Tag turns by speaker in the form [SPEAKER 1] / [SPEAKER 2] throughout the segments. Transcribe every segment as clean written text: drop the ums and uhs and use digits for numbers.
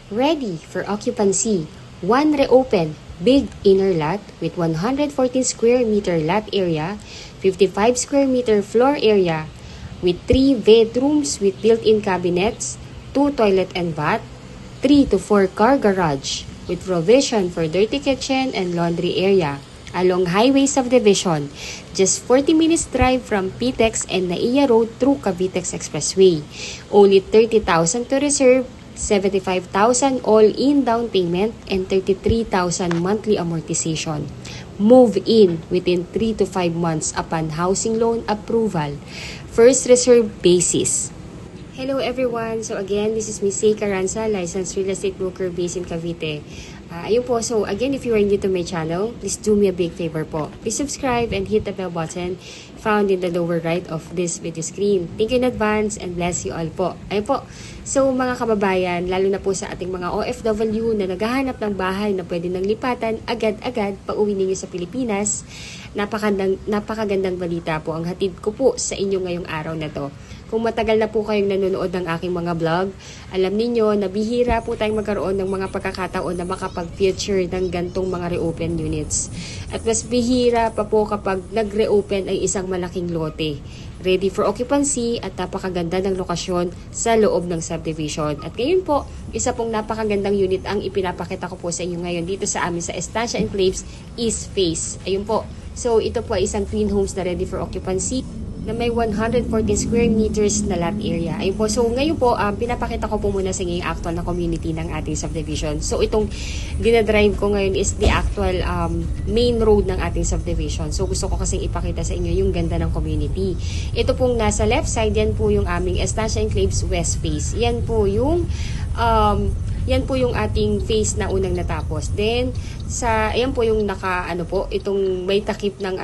[SPEAKER 1] Ready for occupancy. One reopen, big inner lot with 114 square meter lot area, 55 square meter floor area, with 3 bedrooms with built-in cabinets, 2 toilet and bath, 3 to 4 car garage, with provision for dirty kitchen and laundry area, along highway subdivision, just 40 minutes drive from PTEX and Naiya Road through Cavitex Expressway. Only 30,000 to reserve, 75,000 all-in down payment, and 33,000 monthly amortization. Move in within 3 to 5 months upon housing loan approval. First reserve basis. Hello everyone! So again, this is Miss Say Caranza, licensed real estate broker based in Cavite. Ayun po, so again, if you are new to my channel, please do me a big favor po. Please subscribe and hit the bell button found in the lower right of this video screen. Thank you in advance and bless you all po. Ayun po, so mga kababayan, lalo na po sa ating mga OFW na naghahanap ng bahay na pwede nang lipatan agad-agad pa uwi ninyo sa Pilipinas, napakagandang balita po ang hatid ko po sa inyo ngayong araw na to. Kung matagal na po kayong nanonood ng aking mga vlog, alam niyo na bihira po tayong magkaroon ng mga pagkakataon na makapag-feature ng gantong mga reopen units. At mas bihira pa po kapag nag-reopen ay isang malaking lote. Ready for occupancy at napakaganda ng lokasyon sa loob ng subdivision. At ngayon po, isa pong napakagandang unit ang ipinapakita ko po sa inyo ngayon dito sa amin sa Estancia Enclaves East Face. Ayun po. So ito po ay isang twin homes na ready for occupancy na may 140 square meters na lot area. Ayun po. So, ngayon po, pinapakita ko po muna sa inyo yung actual na community ng ating subdivision. So, itong dinadrive ko ngayon is the actual main road ng ating subdivision. So, gusto ko kasing ipakita sa inyo yung ganda ng community. Ito pong nasa left side, yan po yung aming Estancia Enclaves West Face. Yan po yung ating face na unang natapos. Then, ayan po yung itong may takip ng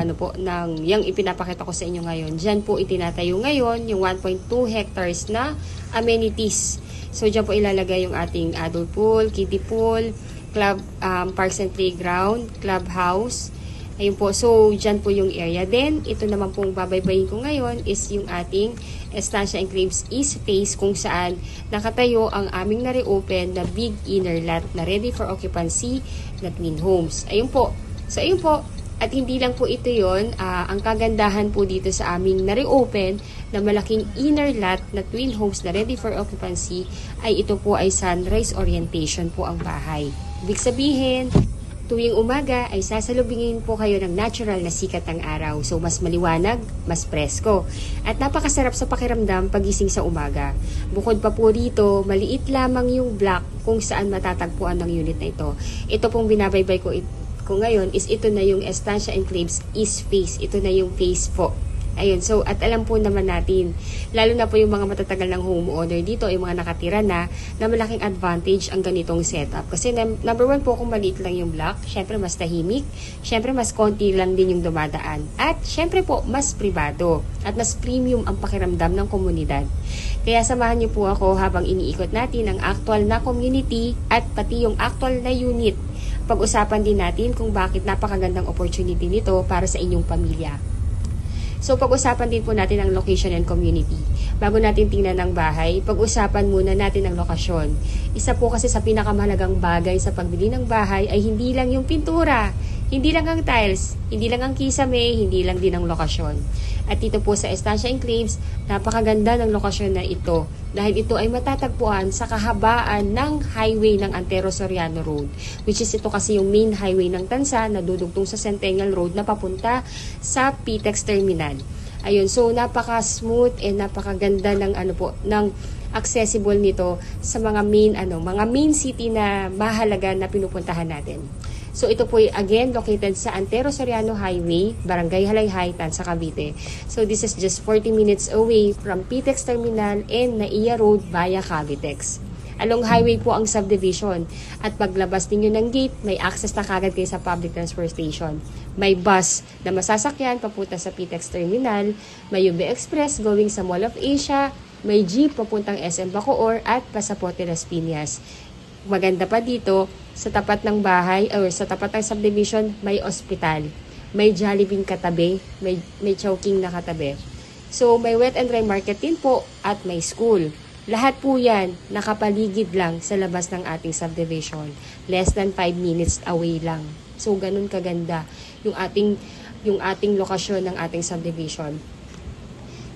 [SPEAKER 1] yung ipinapakita ko sa inyo ngayon. Diyan po itinatayo ngayon yung 1.2 hectares na amenities. So, diyan po ilalagay yung ating adult pool, kiddie pool, club, parks and playground, clubhouse. Ayun po. So, dyan po yung area. Then, ito naman pong babaybayin ko ngayon is yung ating Estancia Enclaves East Face kung saan nakatayo ang aming na-reopen na big inner lot na ready for occupancy na twin homes. Ayun po. So, ayun po. At hindi lang po ito yon, ang kagandahan po dito sa aming na-reopen na malaking inner lot na twin homes na ready for occupancy ay ito po ay sunrise orientation po ang bahay. Ibig sabihin, tuwing umaga ay sasalubingin po kayo ng natural na sikat ng araw. So, mas maliwanag, mas presko. At napakasarap sa pakiramdam pagising sa umaga. Bukod pa po rito, maliit lamang yung block kung saan matatagpuan ng unit na ito. Ito pong binabaybay ko ngayon is ito na yung Estancia Enclaves East Face. Ito na yung face po. Ayun, so at alam po naman natin, lalo na po yung mga matatagal ng homeowner dito, yung mga nakatira na malaking advantage ang ganitong setup. Kasi number one po, kung maliit lang yung block, syempre mas tahimik, syempre mas konti lang din yung dumadaan. At syempre po, mas privado at mas premium ang pakiramdam ng komunidad. Kaya samahan niyo po ako habang iniikot natin ang actual na community at pati yung actual na unit. Pag-usapan din natin kung bakit napakagandang opportunity nito para sa inyong pamilya. So, pag-usapan din po natin ang location and community. Bago natin tingnan ang bahay, pag-usapan muna natin ang lokasyon. Isa po kasi sa pinakamahalagang bagay sa pagbili ng bahay ay hindi lang yung pintura, hindi lang ang tiles, hindi lang ang kisame, hindi lang din ang lokasyon. At dito po sa Estancia Enclaves, napakaganda ng lokasyon na ito dahil ito ay matatagpuan sa kahabaan ng highway ng Antero Soriano Road, which is ito kasi yung main highway ng Tansa na dudugtong sa Centennial Road na papunta sa PTEX Terminal. Ayun, so napaka-smooth and napakaganda ng ng accessible nito sa mga main city na mahalaga na pinupuntahan natin. So ito po again located sa Antero Soriano Highway, Barangay Halayhay, Tansa, Cavite. So this is just 40 minutes away from PTEX Terminal and Naiya Road via Cavitex. Along highway po ang subdivision at paglabas ninyo ng gate, may access na kagad kayo sa public transport station. May bus na masasakyan papunta sa PTEX Terminal, may UB Express going sa Mall of Asia, may jeep papuntang SM Bacoor at Pasaporte Las Piñas. Maganda pa dito, sa tapat ng bahay or sa tapat ng subdivision, may ospital. May Jollibee katabi, may Chowking na katabi. So, may wet and dry market din po at may school. Lahat po yan nakapaligid lang sa labas ng ating subdivision. Less than 5 minutes away lang. So ganun kaganda yung ating lokasyon ng ating subdivision.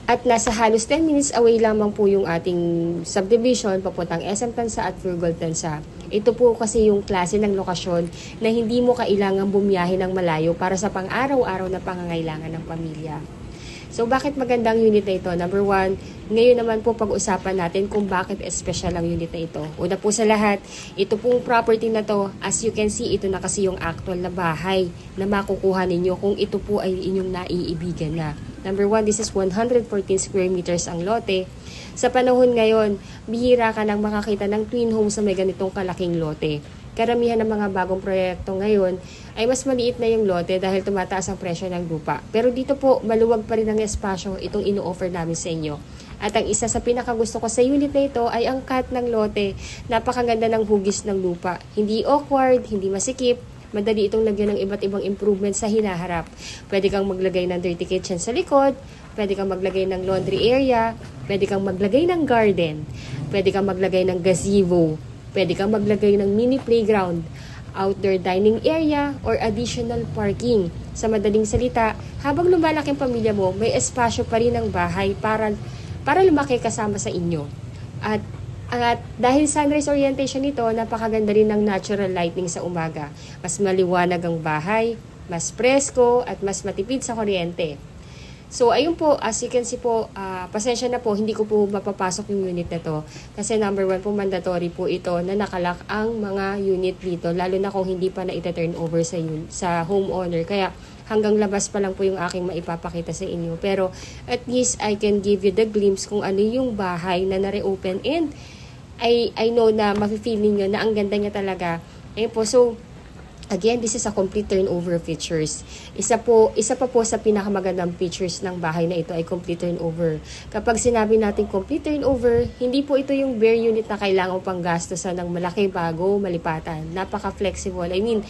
[SPEAKER 1] At nasa halos 10 minutes away lamang po yung ating subdivision papuntang SM Tansa at Furgol Tansa. Ito po kasi yung klase ng lokasyon na hindi mo kailangang bumiyahe ng malayo para sa pang-araw-araw na pangangailangan ng pamilya. So, bakit magandang unit na ito? Number one, ngayon naman po pag-usapan natin kung bakit special ang unit na ito. Una po sa lahat, ito pong property na to, as you can see, ito na kasi yung actual na bahay na makukuha ninyo kung ito po ay inyong naiibigan na. Number one, this is 114 square meters ang lote. Sa panahon ngayon, bihira ka nang makakita ng twin home sa may ganitong kalaking lote. Karamihan ng mga bagong proyekto ngayon ay mas maliit na yung lote dahil tumataas ang presyo ng lupa. Pero dito po, maluwag pa rin ang espasyo itong ino-offer namin sa inyo. At ang isa sa pinakagusto ko sa unit na ito ay ang cut ng lote. Napakaganda ng hugis ng lupa. Hindi awkward, hindi masikip. Madali itong lagyan ng iba't ibang improvements sa hinaharap. Pwede kang maglagay ng dirty kitchen sa likod, pwede kang maglagay ng laundry area, pwede kang maglagay ng garden, pwede kang maglagay ng gazebo, pwede kang maglagay ng mini playground, outdoor dining area, or additional parking. Sa madaling salita, habang lumalaki ang pamilya mo, may espasyo pa rin ang bahay para lumaki kasama sa inyo. At dahil sunrise orientation nito, napakaganda rin ng natural lighting sa umaga. Mas maliwanag ang bahay, mas presko, at mas matipid sa kuryente. So, ayun po, as you can see po, pasensya na po, hindi ko po mapapasok yung unit na to. Kasi number one po, mandatory po ito na nakalock ang mga unit dito, lalo na kung hindi pa na ita-turn over sa homeowner. Kaya, hanggang labas pa lang po yung aking maipapakita sa inyo. Pero, at least, I can give you the glimpse kung ano yung bahay na nare-open. And, I know na mafe-feel ninyo na ang ganda niya talaga. Ayun po, so, again, this is a complete turnover features. Isa pa po sa pinakamagandang features ng bahay na ito ay complete turnover. Kapag sinabi natin complete turnover, hindi po ito yung bare unit na kailangan pang gastusan ng malaki bago malipatan. Napaka-flexible. I mean,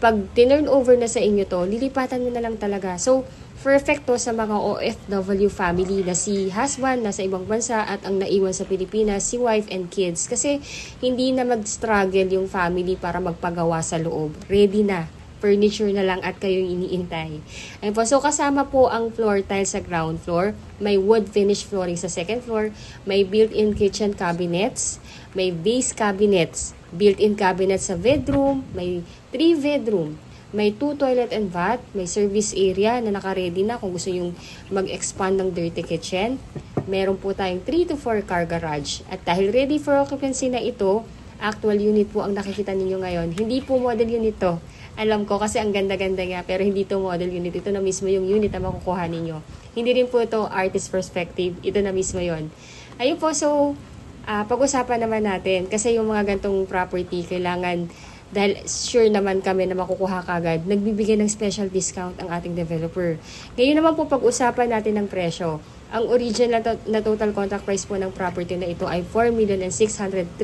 [SPEAKER 1] pag turnover na sa inyo to, lilipatan mo na lang talaga. So, perfect to sa mga OFW family na si husband nasa ibang bansa at ang naiwan sa Pilipinas, si wife and kids. Kasi hindi na mag-struggle yung family para magpagawa sa loob. Ready na. Furniture na lang at kayong iniintay. Ayun po. So, kasama po ang floor tile sa ground floor. May wood finish flooring sa second floor. May built-in kitchen cabinets. May vase cabinets. Built-in cabinets sa bedroom. May 3 bedroom. May 2 toilet and bath, may service area na naka-ready na kung gusto yung mag-expand ng dirty kitchen. Meron po tayong 3 to 4 car garage. At dahil ready for occupancy na ito, actual unit po ang nakikita ninyo ngayon. Hindi po model unit to. Alam ko kasi ang ganda-ganda nga, pero hindi to model unit. Ito na mismo yung unit na makukuha ninyo. Hindi rin po ito artist perspective. Ito na mismo yon. Ayun po, so pag-usapan naman natin. Kasi yung mga gantong property, kailangan dahil sure naman kami na makukuha kagad, nagbibigay ng special discount ang ating developer. Ngayon naman po pag-usapan natin ng presyo. Ang original na total contract price po ng property na ito ay 4,603,200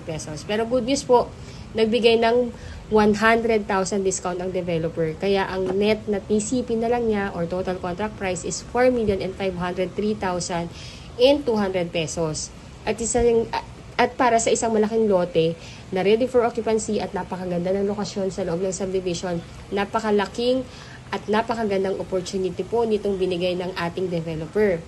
[SPEAKER 1] pesos. Pero good news po, nagbigay ng 100,000 discount ang developer. Kaya ang net na TCP na lang niya or total contract price is 4,503,200 pesos. At para sa isang malaking lote na ready for occupancy at napakaganda ng lokasyon sa loob ng subdivision, napakalaking at napakagandang opportunity po nitong binigay ng ating developer.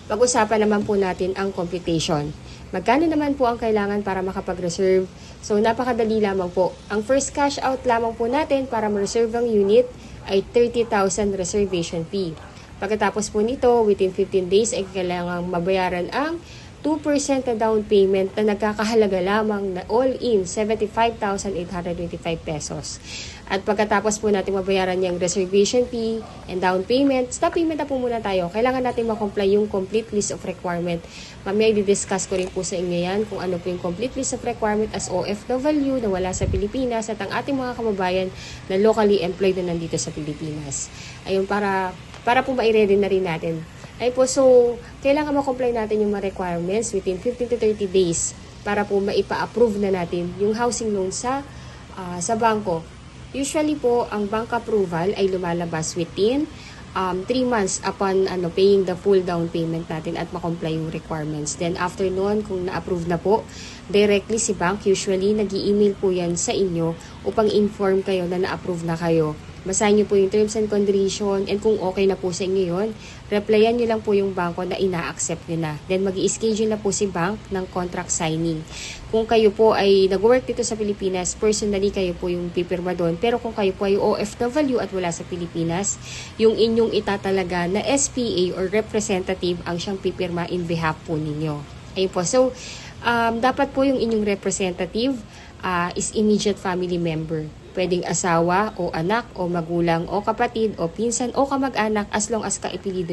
[SPEAKER 1] Pag-usapan naman po natin ang computation. Magkano naman po ang kailangan para makapag-reserve? So, napakadali lamang po. Ang first cash out lamang po natin para ma-reserve ang unit ay 30,000 reservation fee. Pagkatapos po nito, within 15 days ay kailangang mabayaran ang 2% na down payment na nagkakahalaga lamang na all-in 75,825 pesos. At pagkatapos po natin mabayaran yung reservation fee and down payment, stop payment na po muna tayo. Kailangan natin makomply yung complete list of requirement. Mamaya i-discuss ko rin po sa inyo yan kung ano po yung complete list of requirement as OFW na wala sa Pilipinas at ang ating mga kababayan na locally employed na nandito sa Pilipinas. Ayun, para po ma-ready na rin natin. Ay po, so, kailangan ma-comply natin yung mga requirements within 15 to 30 days para po maipa-approve na natin yung housing loan sa bangko. Usually po, ang bank approval ay lumalabas within 3 months upon paying the full down payment natin at makomply yung requirements. Then after noon, kung na-approve na po, directly si bank, usually nag-i-email po yan sa inyo upang inform kayo na na-approve na kayo. Basahin nyo po yung terms and condition, and kung okay na po sa inyo yun, replyan nyo lang po yung bangko na ina-accept nyo na. Then mag-i-schedule na po si bank ng contract signing. Kung kayo po ay nag-work dito sa Pilipinas, personally kayo po yung pipirma doon. Pero kung kayo po ay OFW at wala sa Pilipinas, yung inyong itatalaga na SPA or representative ang siyang pipirma in behalf po ninyo. Ayun po. So, dapat po yung inyong representative is immediate family member. Pwedeng asawa o anak o magulang o kapatid o pinsan o kamag-anak as long as kaipilido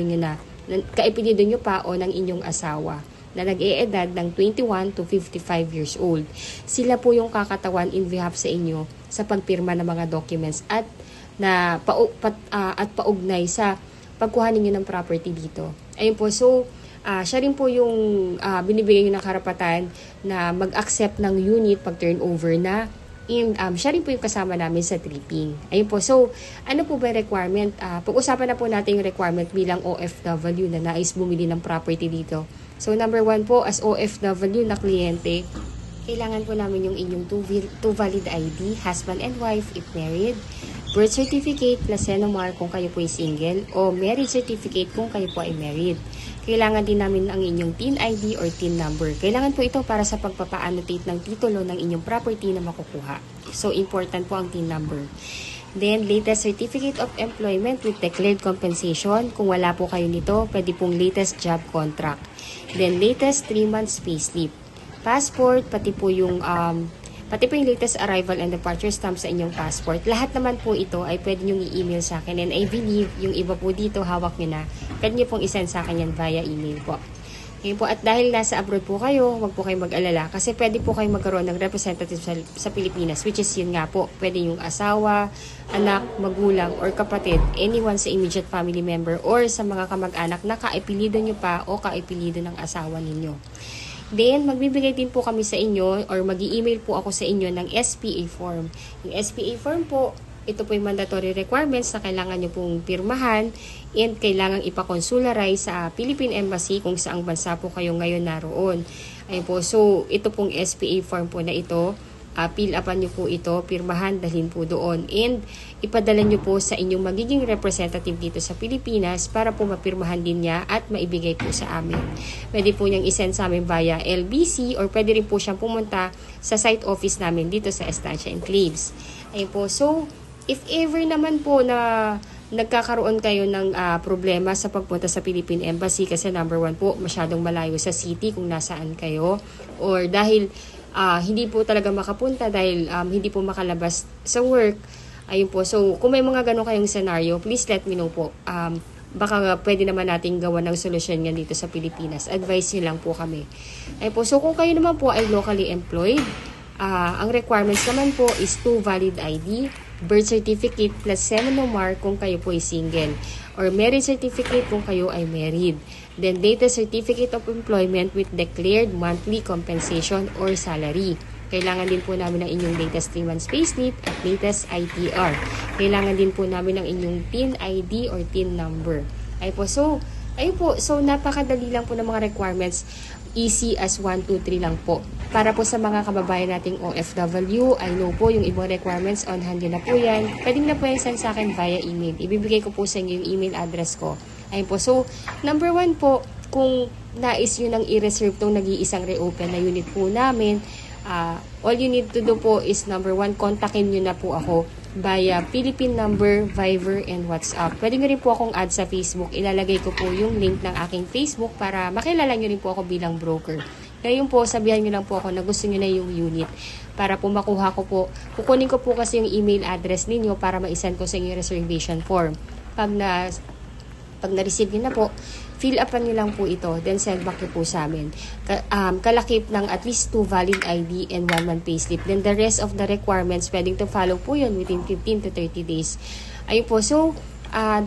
[SPEAKER 1] nyo pa o ng inyong asawa na nag-e-edad ng 21 to 55 years old. Sila po yung kakatawan in behalf sa inyo sa pagpirma ng mga documents at paugnay sa pagkuha ninyo ng property dito. Ayun po, so siya rin po yung binibigay nyo ng karapatan na mag-accept ng unit pag turnover na. Siya rin po yung kasama namin sa tripping. Ayun po. So, ano po ba requirement? Pag-usapan na po natin yung requirement bilang OFW na nais bumili ng property dito. So, number 1 po, as OFW na kliyente, kailangan po namin yung inyong two valid ID, husband and wife if married, birth certificate plus Senomar kung kayo po ay single, o marriage certificate kung kayo po ay married. Kailangan din namin ang inyong TIN ID or TIN number. Kailangan po ito para sa pagpapa-annotate ng titulo ng inyong property na makukuha. So, important po ang TIN number. Then, latest certificate of employment with declared compensation. Kung wala po kayo nito, pwede pong latest job contract. Then, latest 3 months payslip. Passport, pati po yung latest arrival and departure stamp sa inyong passport. Lahat naman po ito ay pwede nyo i-email sa akin. And I believe, yung iba po dito, hawak nyo na. Pwede nyo pong isend sa akin yan via email po. Ngayon po, at dahil nasa abroad po kayo, huwag po kayong mag-alala. Kasi pwede po kayong magkaroon ng representative sa Pilipinas, which is yun nga po. Pwede yung asawa, anak, magulang, or kapatid, anyone sa immediate family member, or sa mga kamag-anak na kaipilido nyo pa o kaipilido ng asawa ninyo. Then, magbibigay din po kami sa inyo or mag-i-email po ako sa inyo ng SPA form. Yung SPA form po, ito po yung mandatory requirements na kailangan nyo pong pirmahan and kailangan ipakonsularize sa Philippine Embassy kung saang bansa po kayo ngayon naroon. Ayun po, so ito pong SPA form po na ito, fill upan nyo po ito, pirmahan, dalhin po doon, and ipadala nyo po sa inyong magiging representative dito sa Pilipinas para po mapirmahan din niya at maibigay po sa amin. Pwede po niyang isend sa amin via LBC or pwede rin po siyang pumunta sa site office namin dito sa Estancia Enclaves. Ayun po, so if ever naman po na nagkakaroon kayo ng problema sa pagpunta sa Philippine Embassy kasi number 1 po, masyadong malayo sa city kung nasaan kayo, or dahil hindi po talaga makapunta dahil hindi po makalabas sa work. Ayun po. So, kung may mga ganun kayong scenario, please let me know po. Baka pwede naman natin gawa ng solusyon yan dito sa Pilipinas. Advice nyo lang po kami. Ayun po. So, kung kayo naman po ay locally employed, ang requirements naman po is 2 valid ID, birth certificate plus Senomar kung kayo po ay single, or marriage certificate kung kayo ay married. Then, latest certificate of employment with declared monthly compensation or salary. Kailangan din po namin ng inyong latest 3 months payslip at latest ITR. Kailangan din po namin ng inyong TIN ID or TIN number. Ayun po, so napakadali lang po ng mga requirements. Easy as 1, 2, 3 lang po. Para po sa mga kababayan nating OFW, I know po yung ibang requirements on hand na po yan. Pwede na po yan send sa akin via email. Ibibigay ko po sa inyo yung email address ko. Ayun po. So, number 1 po, kung nais nyo nang i-reserve tong nag-iisang reopen na unit po namin, all you need to do po is number 1, kontakin nyo na po ako via Philippine number, Viber, and WhatsApp. Pwede nyo rin po akong add sa Facebook. Ilalagay ko po yung link ng aking Facebook para makilala nyo rin po ako bilang broker. Ngayon po, sabihan nyo lang po ako na gusto nyo na yung unit para po makuha ko po. Kukunin ko po kasi yung email address ninyo para ma-send ko sa inyong reservation form. Pag na-receive nyo na po, fill upan nyo lang po ito, then send back nyo po sa amin. Kalakip ng at least 2 valid ID and 1 month payslip. Then the rest of the requirements, pwedeng to follow po yun within 15 to 30 days. Ayun po, so,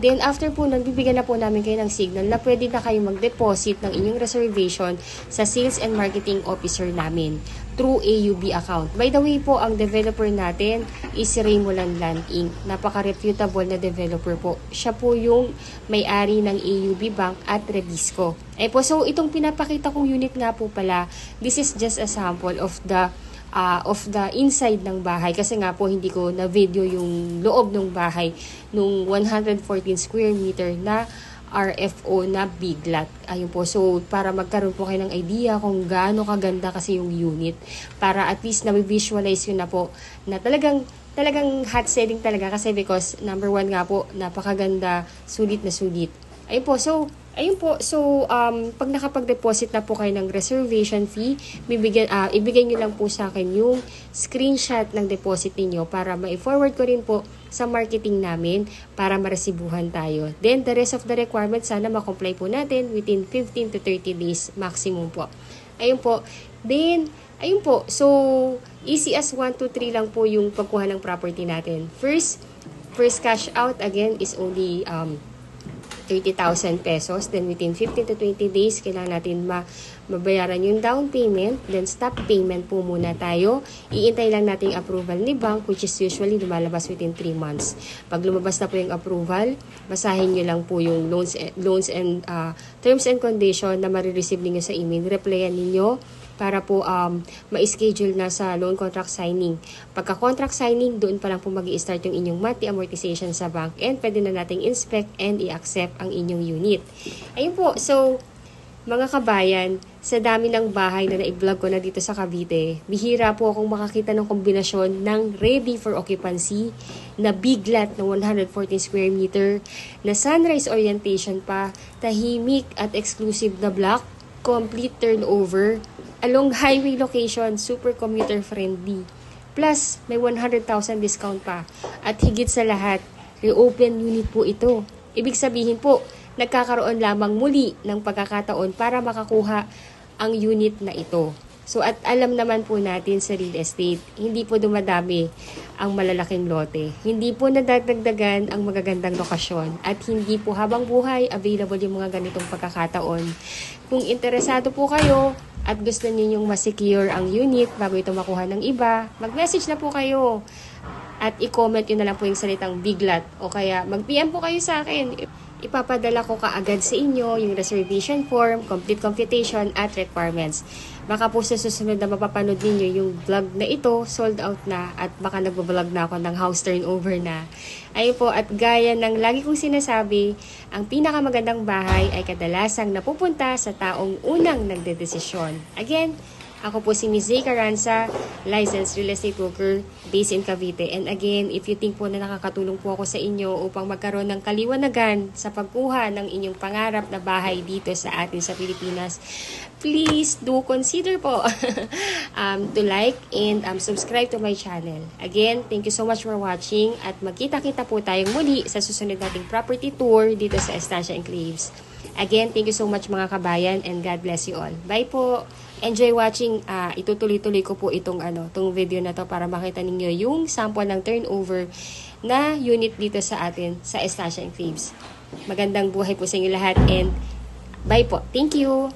[SPEAKER 1] then after po, nagbibigyan na po namin kayo ng signal na pwede na kayo mag-deposit ng inyong reservation sa sales and marketing officer namin. through AUB account. By the way po, ang developer natin is Raymoland Land Inc. Napaka-reputable na developer po. Siya po yung may-ari ng AUB Bank at Rebisco. Po, so itong pinapakita kong unit nga po pala, this is just a sample of the inside ng bahay, kasi nga po hindi ko na video yung loob ng bahay nung 114 square meter na RFO na big lot. Ayun po, so para magkaroon po kayo ng idea kung gaano kaganda kasi yung unit, para at least na-visualize yun na po na talagang hot selling talaga, kasi because number one nga po, napakaganda, sulit na sulit. Ayun po, so pag nakapag-deposit na po kayo ng reservation fee, ibigay nyo lang po sa akin yung screenshot ng deposit niyo para ma-forward ko rin po sa marketing namin para maresibuhan tayo. Then, the rest of the requirements, sana ma-comply po natin within 15 to 30 days maximum po. Ayun po. Then, ayun po, so easy as 1, 2, 3 lang po yung pagkuha ng property natin. First cash out again is only 30,000 pesos. Then within 15 to 20 days, kailangan natin mabayaran yung down payment. Then stop payment po muna tayo. Iintay lang natin yung approval ni bank, which is usually lumalabas within 3 months. Pag lumabas na po yung approval, basahin nyo lang po yung loans and terms and condition na marireceive ninyo sa email. Replyan ninyo para po ma-schedule na sa loan contract signing. Pagka contract signing, doon pa lang po mag-i-start yung inyong monthly amortization sa bank, and pwede na nating inspect and i-accept ang inyong unit. Ayun po, so mga kabayan, sa dami ng bahay na na-vlog ko na dito sa Cavite, bihira po akong makakita ng kombinasyon ng ready for occupancy na big lot na 114 square meter, na sunrise orientation pa, tahimik at exclusive na block, complete turnover, along highway location, super commuter friendly. Plus, may 100,000 discount pa. At higit sa lahat, reopen unit po ito. Ibig sabihin po, nagkakaroon lamang muli ng pagkakataon para makakuha ang unit na ito. So, at alam naman po natin sa real estate, hindi po dumadami ang malalaking lote. Hindi po nadadagdagan ang magagandang lokasyon. At hindi po habang buhay available yung mga ganitong pagkakataon. Kung interesado po kayo at gusto niyo yung ma-secure ang unit bago ito makuha ng iba, mag-message na po kayo. At i-comment yun na lang po yung salitang big lot. O kaya mag-PM po kayo sa akin. Ipapadala ko kaagad sa inyo yung reservation form, complete computation at requirements. Baka po sa susunod na mapapanood ninyo yung vlog na ito, sold out na, at baka nagbablog na ako ng house turnover na. Ayun po, at gaya ng lagi kong sinasabi, ang pinakamagandang bahay ay kadalasang napupunta sa taong unang nagdedesisyon. Again, ako po si Ms. Zay Caranza, licensed real estate broker based in Cavite. And again, if you think po na nakakatulong po ako sa inyo upang magkaroon ng kaliwanagan sa pagkuha ng inyong pangarap na bahay dito sa atin sa Pilipinas, please do consider po to like and subscribe to my channel. Again, thank you so much for watching, at magkita-kita po tayong muli sa susunod nating property tour dito sa Estancia Enclaves. Again, thank you so much mga kabayan, and God bless you all. Bye po! Enjoy watching. Itutuloy-tuloy ko po itong video na to para makita ninyo yung sample ng turnover na unit dito sa atin sa Estancia Enclaves. Magandang buhay po sa inyo lahat, and bye po. Thank you!